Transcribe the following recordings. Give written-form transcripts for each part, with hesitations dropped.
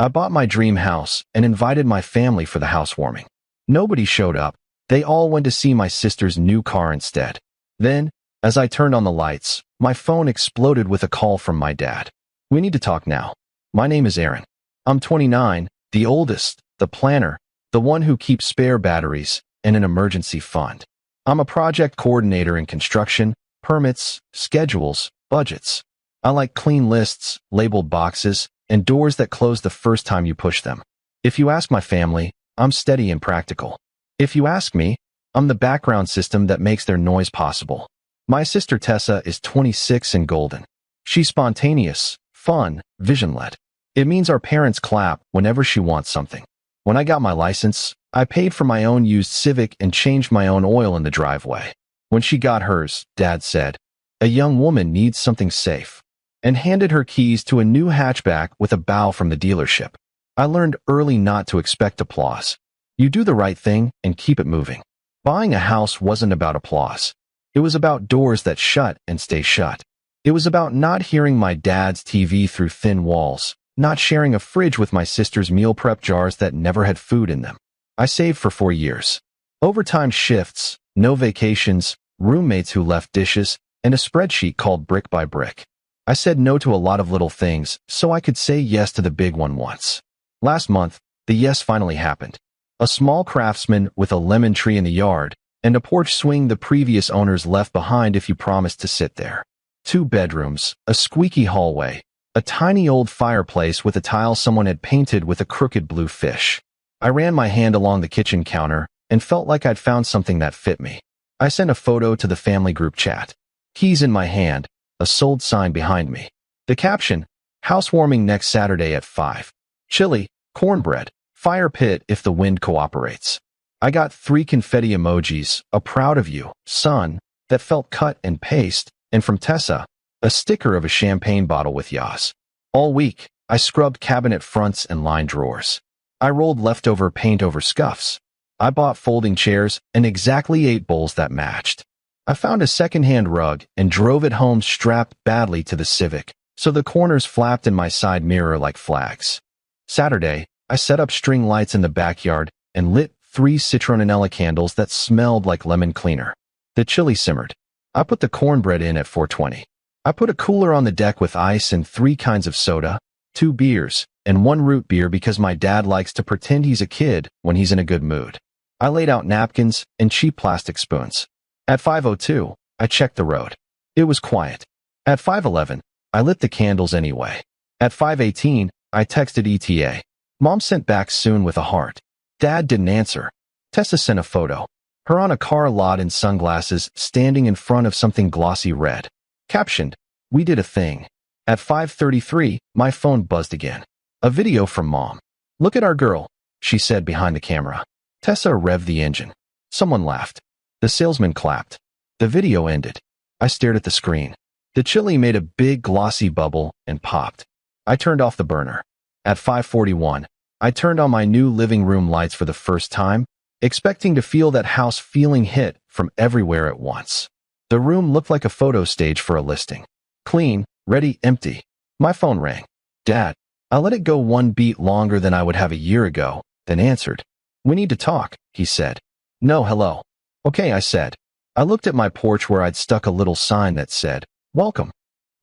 I bought my dream house and invited my family for the housewarming. Nobody showed up. They all went to see my sister's new car instead. Then, as I turned on the lights, my phone exploded with a call from my dad. "We need to talk now. My name is Aaron. I'm 29, the oldest, the planner, the one who keeps spare batteries and an emergency fund. I'm a project coordinator in construction, permits, schedules, budgets. I like clean lists, labeled boxes, and doors that close the first time you push them. If you ask my family, I'm steady and practical. If you ask me, I'm the background system that makes their noise possible." My sister Tessa is 26 and golden. She's spontaneous, fun, vision-led. It means our parents clap whenever she wants something. When I got my license, I paid for my own used Civic and changed my own oil in the driveway. When she got hers, Dad said, "A young woman needs something safe," and handed her keys to a new hatchback with a bow from the dealership. I learned early not to expect applause. You do the right thing and keep it moving. Buying a house wasn't about applause. It was about doors that shut and stay shut. It was about not hearing my dad's TV through thin walls, not sharing a fridge with my sister's meal prep jars that never had food in them. I saved for 4 years. Overtime shifts, no vacations, roommates who left dishes, and a spreadsheet called Brick by Brick. I said no to a lot of little things so I could say yes to the big one once. Last month, the yes finally happened. A small craftsman with a lemon tree in the yard, and a porch swing the previous owners left behind if you promised to sit there. 2 bedrooms, a squeaky hallway, a tiny old fireplace with a tile someone had painted with a crooked blue fish. I ran my hand along the kitchen counter and felt like I'd found something that fit me. I sent a photo to the family group chat. Keys in my hand, a sold sign behind me. The caption, "Housewarming next Saturday at 5. Chili, cornbread, fire pit if the wind cooperates." I got 3 confetti emojis, a proud of you, son, that felt cut and paste, and from Tessa, a sticker of a champagne bottle with yas. All week, I scrubbed cabinet fronts and lined drawers. I rolled leftover paint over scuffs. I bought folding chairs and exactly 8 bowls that matched. I found a secondhand rug and drove it home strapped badly to the Civic, so the corners flapped in my side mirror like flags. Saturday, I set up string lights in the backyard and lit 3 citronella candles that smelled like lemon cleaner. The chili simmered. I put the cornbread in at 420. I put a cooler on the deck with ice and 3 kinds of soda, 2 beers, and 1 root beer because my dad likes to pretend he's a kid when he's in a good mood. I laid out napkins and cheap plastic spoons. At 5:02, I checked the road. It was quiet. At 5:11, I lit the candles anyway. At 5:18, I texted ETA. Mom sent back soon with a heart. Dad didn't answer. Tessa sent a photo. Her on a car lot in sunglasses, standing in front of something glossy red. Captioned, "We did a thing." At 5:33, my phone buzzed again. A video from Mom. "Look at our girl," she said behind the camera. Tessa revved the engine. Someone laughed. The salesman clapped. The video ended. I stared at the screen. The chili made a big glossy bubble and popped. I turned off the burner. At 5:41, I turned on my new living room lights for the first time, expecting to feel that house feeling hit from everywhere at once. The room looked like a photo stage for a listing. Clean, ready, empty. My phone rang. Dad. I let it go 1 beat longer than I would have a year ago, then answered. "We need to talk," he said. "No, hello." "Okay," I said. I looked at my porch where I'd stuck a little sign that said, "Welcome."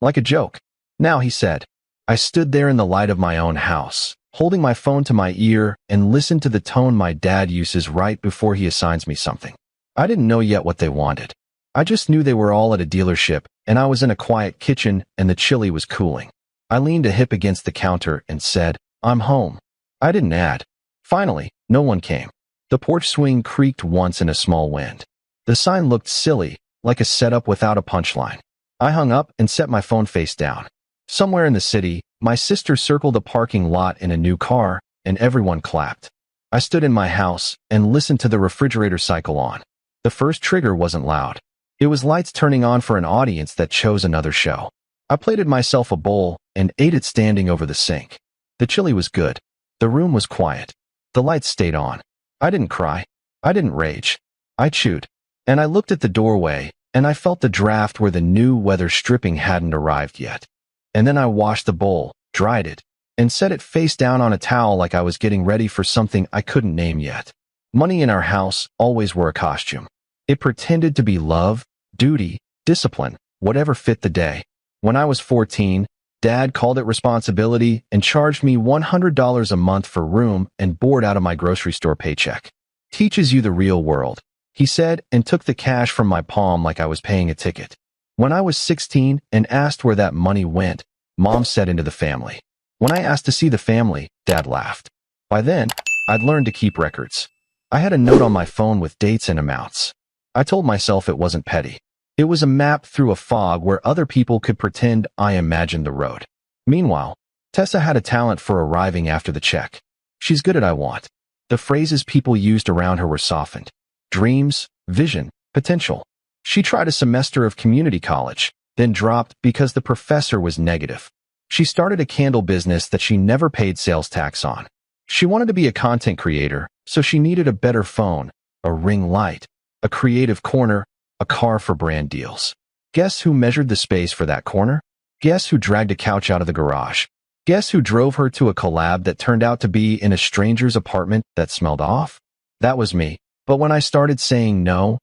Like a joke. "Now," he said. I stood there in the light of my own house, holding my phone to my ear and listened to the tone my dad uses right before he assigns me something. I didn't know yet what they wanted. I just knew they were all at a dealership, and I was in a quiet kitchen and the chili was cooling. I leaned a hip against the counter and said, "I'm home." I didn't add. Finally, no one came. The porch swing creaked once in a small wind. The sign looked silly, like a setup without a punchline. I hung up and set my phone face down. Somewhere in the city, my sister circled a parking lot in a new car, and everyone clapped. I stood in my house and listened to the refrigerator cycle on. The first trigger wasn't loud. It was lights turning on for an audience that chose another show. I plated myself a bowl and ate it standing over the sink. The chili was good. The room was quiet. The lights stayed on. I didn't cry. I didn't rage. I chewed. And I looked at the doorway, and I felt the draft where the new weather stripping hadn't arrived yet. And then I washed the bowl, dried it, and set it face down on a towel like I was getting ready for something I couldn't name yet. Money in our house always wore a costume. It pretended to be love, duty, discipline, whatever fit the day. When I was 14, Dad called it responsibility and charged me $100 a month for room and board out of my grocery store paycheck. Teaches you the real world, he said, and took the cash from my palm like I was paying a ticket. When I was 16 and asked where that money went, Mom said into the family. When I asked to see the family, Dad laughed. By then, I'd learned to keep records. I had a note on my phone with dates and amounts. I told myself it wasn't petty. It was a map through a fog where other people could pretend I imagined the road. Meanwhile, Tessa had a talent for arriving after the check. She's good at I want. The phrases people used around her were softened. Dreams, vision, potential. She tried a semester of community college, then dropped because the professor was negative. She started a candle business that she never paid sales tax on. She wanted to be a content creator, so she needed a better phone, a ring light, a creative corner, a car for brand deals. Guess who measured the space for that corner? Guess who dragged a couch out of the garage? Guess who drove her to a collab that turned out to be in a stranger's apartment that smelled off? That was me. But when I started saying no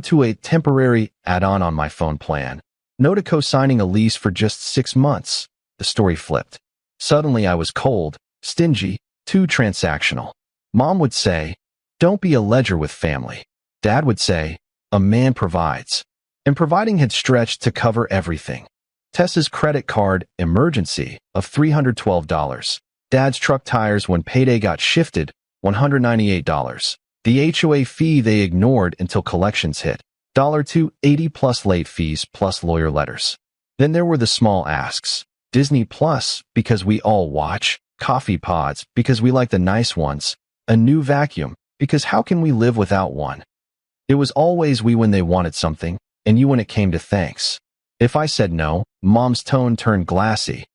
to a temporary add-on on my phone plan, no to co-signing a lease for just 6 months, the story flipped. Suddenly I was cold, stingy, too transactional. Mom would say, "Don't be a ledger with family." Dad would say, "A man provides." And providing had stretched to cover everything. Tessa's credit card emergency of $312. Dad's truck tires when payday got shifted, $198. The HOA fee they ignored until collections hit, $280 plus late fees plus lawyer letters. Then there were the small asks. Disney Plus, because we all watch. Coffee pods, because we like the nice ones. A new vacuum, because how can we live without one? It was always we when they wanted something, and you when it came to thanks. If I said no, Mom's tone turned glassy.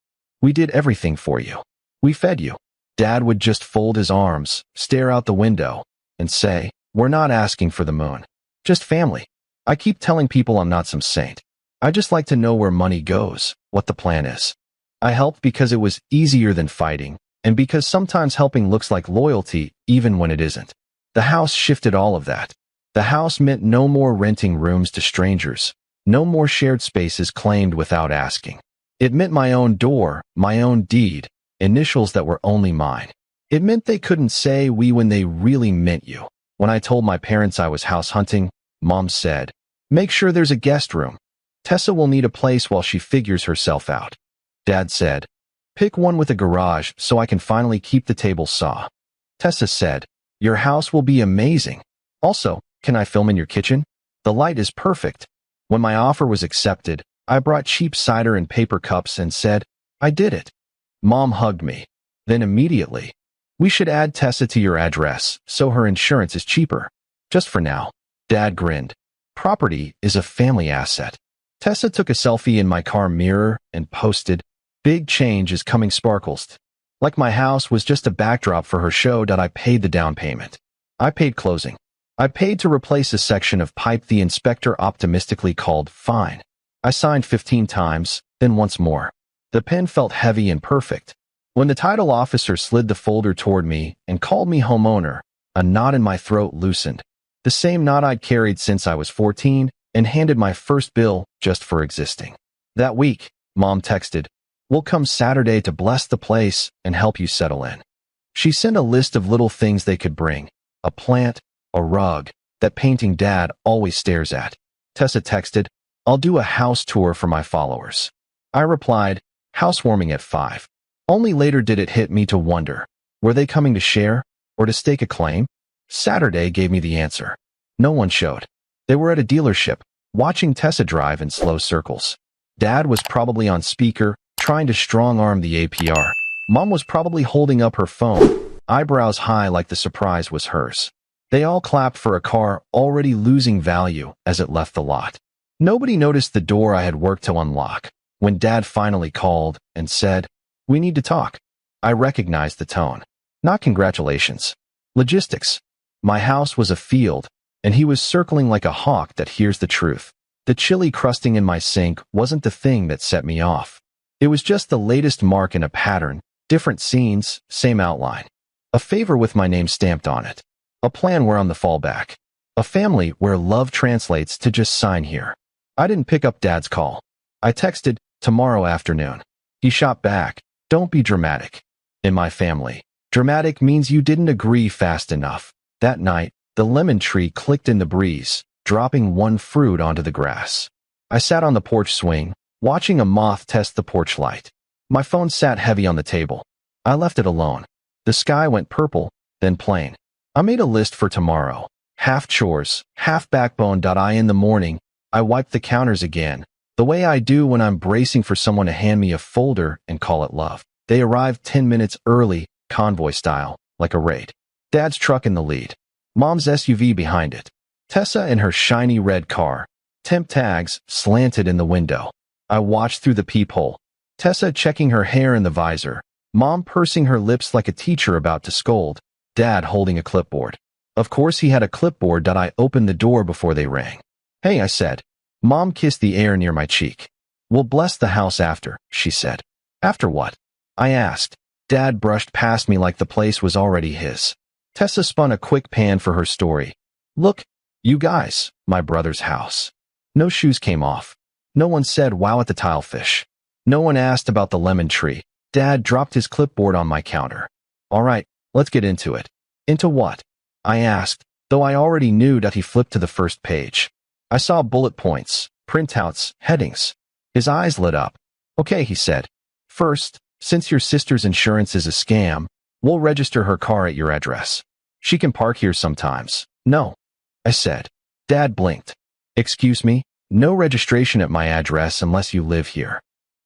"We did everything for you. We fed you." Dad would just fold his arms, stare out the window, and say, "We're not asking for the moon. Just family." I keep telling people I'm not some saint. I just like to know where money goes, what the plan is. I helped because it was easier than fighting, and because sometimes helping looks like loyalty even when it isn't. The house shifted all of that. The house meant no more renting rooms to strangers, no more shared spaces claimed without asking. It meant my own door, my own deed, initials that were only mine. It meant they couldn't say we when they really meant you. When I told my parents I was house hunting, Mom said, "Make sure there's a guest room. Tessa will need a place while she figures herself out." Dad said, "Pick one with a garage so I can finally keep the table saw." Tessa said, "Your house will be amazing. Also, can I film in your kitchen? The light is perfect." When my offer was accepted, I brought cheap cider and paper cups and said, "I did it." Mom hugged me. Then immediately, "We should add Tessa to your address so her insurance is cheaper. Just for now." Dad grinned. "Property is a family asset." Tessa took a selfie in my car mirror and posted, "Big change is coming sparkles." Like my house was just a backdrop for her show that I paid the down payment. I paid closing. I paid to replace a section of pipe the inspector optimistically called fine. I signed 15 times, then once more. The pen felt heavy and perfect. When the title officer slid the folder toward me and called me homeowner, a knot in my throat loosened. The same knot I'd carried since I was 14 and handed my first bill just for existing. That week, Mom texted, "We'll come Saturday to bless the place and help you settle in." She sent a list of little things they could bring, a plant, a rug, that painting Dad always stares at. Tessa texted, "I'll do a house tour for my followers." I replied, "Housewarming at 5. Only later did it hit me to wonder, were they coming to share or to stake a claim? Saturday gave me the answer. No one showed. They were at a dealership, watching Tessa drive in slow circles. Dad was probably on speaker, trying to strong-arm the APR. Mom was probably holding up her phone, eyebrows high like the surprise was hers. They all clapped for a car already losing value as it left the lot. Nobody noticed the door I had worked to unlock. When Dad finally called and said, "We need to talk," I recognized the tone. Not congratulations. Logistics. My house was a field, and he was circling like a hawk that hears the truth. The chili crusting in my sink wasn't the thing that set me off. It was just the latest mark in a pattern Different scenes, same outline. A favor with my name stamped on it. A plan where I'm the fallback. A family where love translates to just sign here. I didn't pick up Dad's call. I texted, tomorrow afternoon. He shot back, don't be dramatic. In my family, dramatic means you didn't agree fast enough. That night, the lemon tree clicked in the breeze, dropping one fruit onto the grass. I sat on the porch swing, watching a moth test the porch light. My phone sat heavy on the table. I left it alone. The sky went purple, then plain. I made a list for tomorrow. Half chores, half backbone. In the morning, I wiped the counters again, the way I do when I'm bracing for someone to hand me a folder and call it love. They arrived 10 minutes early, convoy style, like a raid. Dad's truck in the lead. Mom's SUV behind it. Tessa in her shiny red car. Temp tags slanted in the window. I watched through the peephole. Tessa checking her hair in the visor. Mom pursing her lips like a teacher about to scold. Dad holding a clipboard. Of course he had a clipboard. I opened the door before they rang. Hey, I said. Mom kissed the air near my cheek. We'll bless the house after, she said. After what? I asked. Dad brushed past me like the place was already his. Tessa spun a quick pan for her story. Look, you guys, my brother's house. No shoes came off. No one said wow at the tilefish. No one asked about the lemon tree. Dad dropped his clipboard on my counter. All right, let's get into it. Into what? I asked, though I already knew that he flipped to the first page. I saw bullet points, printouts, headings. His eyes lit up. Okay, he said. First, since your sister's insurance is a scam, we'll register her car at your address. She can park here sometimes. No, I said. Dad blinked. Excuse me? No registration at my address unless you live here.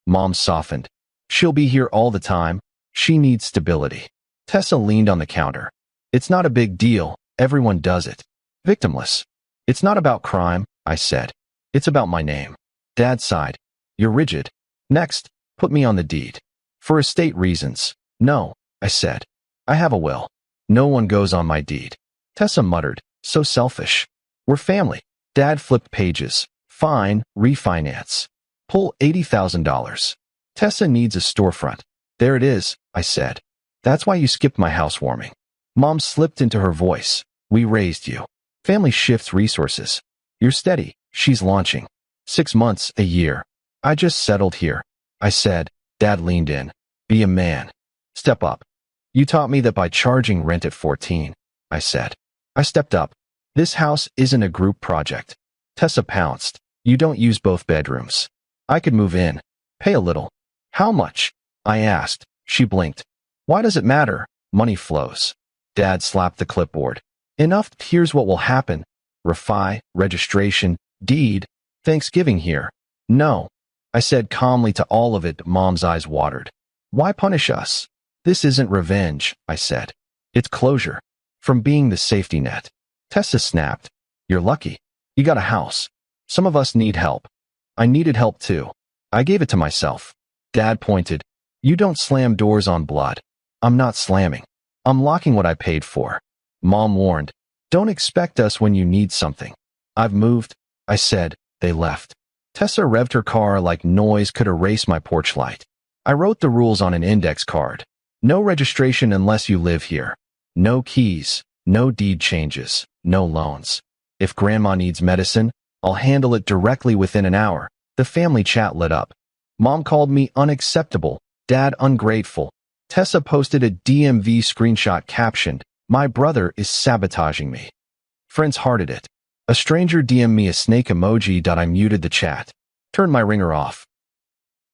Mom softened. She'll be here all the time. She needs stability. Tessa leaned on the counter. It's not a big deal. Everyone does it. Victimless. It's not about crime, I said. It's about my name. Dad sighed. You're rigid. Next, put me on the deed. For estate reasons. No, I said. I have a will. No one goes on my deed. Tessa muttered. So selfish. We're family. Dad flipped pages. Fine, refinance. Pull $80,000. Tessa needs a storefront. There it is, I said. That's why you skipped my housewarming. Mom slipped into her voice. We raised you. Family shifts resources. You're steady. She's launching. 6 months, a year. I just settled here. I said. Dad leaned in. Be a man. Step up. You taught me that by charging rent at 14, I said. I stepped up. This house isn't a group project. Tessa pounced. You don't use both bedrooms. I could move in. Pay a little. How much? I asked. She blinked. Why does it matter? Money flows. Dad slapped the clipboard. Enough. Here's what will happen. Refi, registration, deed, Thanksgiving here. No, I said calmly to all of it. Mom's eyes watered. Why punish us? This isn't revenge, I said. It's closure. From being the safety net. Tessa snapped. You're lucky. You got a house. Some of us need help. I needed help too. I gave it to myself. Dad pointed. You don't slam doors on blood. I'm not slamming. I'm locking what I paid for. Mom warned. Don't expect us when you need something. I've moved, I said. They left. Tessa revved her car like noise could erase my porch light. I wrote the rules on an index card. No registration unless you live here. No keys. No deed changes. No loans. If Grandma needs medicine, I'll handle it directly within an hour. The family chat lit up. Mom called me unacceptable. Dad ungrateful. Tessa posted a DMV screenshot captioned, My brother is sabotaging me. Friends hearted it. A stranger DM'd me a snake emoji. I muted the chat. Turned my ringer off.